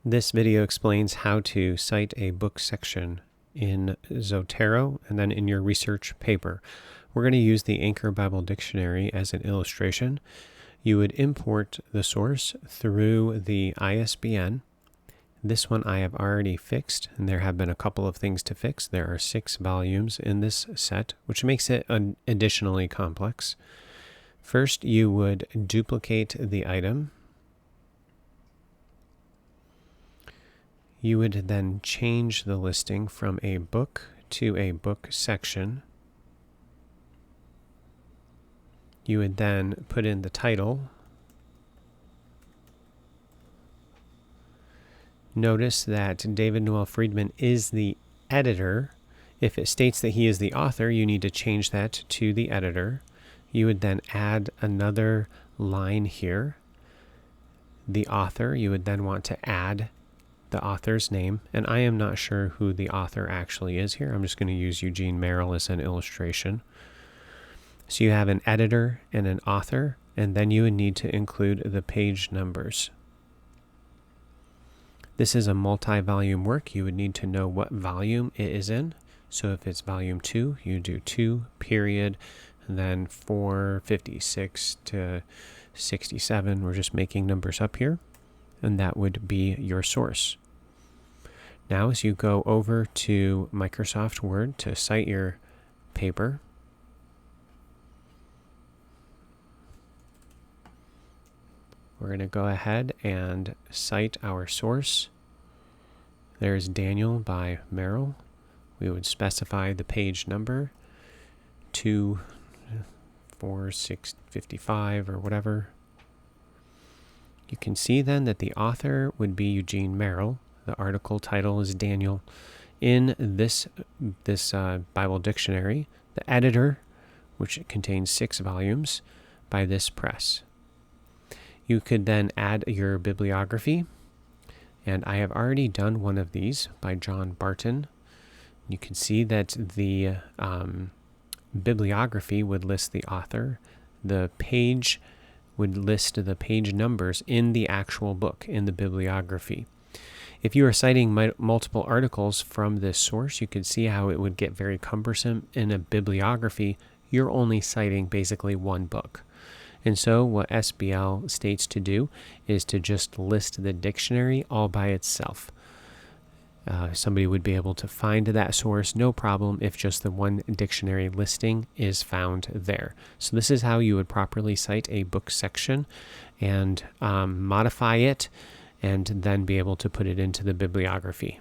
This video explains how to cite a book section in Zotero and then in your research paper. We're going to use the Anchor Bible Dictionary as an illustration. You would import the source through the ISBN. This one I have already fixed, and there have been a couple of things to fix. There are 6 volumes in this set, which makes it additionally complex. First, you would duplicate the item. You would then change the listing from a book to a book section. You would then put in the title. Notice that David Noel Friedman is the editor. If it states that he is the author, you need to change that to the editor. You would then add another line here. The author, you would then want to add the author's name, and I am not sure who the author actually is here. I'm just going to use Eugene Merrill as an illustration. So you have an editor and an author, and then you would need to include the page numbers. This is a multi-volume work. You would need to know what volume it is in. So if it's volume 2, you do 2, period, and then 456 to 67. We're just making numbers up here, and that would be your source. Now, as you go over to Microsoft Word to cite your paper, we're going to go ahead and cite our source. There's Daniel by Merrill. We would specify the page number, 24655 or whatever. You can see then that the author would be Eugene Merrill. The article title is Daniel. In this Bible dictionary, the editor, which contains 6 volumes, by this press. You could then add your bibliography, and I have already done one of these by John Barton. You can see that the bibliography would list the author. The page would list the page numbers in the actual book, in the bibliography. If you are citing multiple articles from this source, you can see how it would get very cumbersome. In a bibliography, you're only citing basically one book. And so what SBL states to do is to just list the dictionary all by itself. Somebody would be able to find that source, no problem, if just the one dictionary listing is found there. So this is how you would properly cite a book section and modify it, and then be able to put it into the bibliography.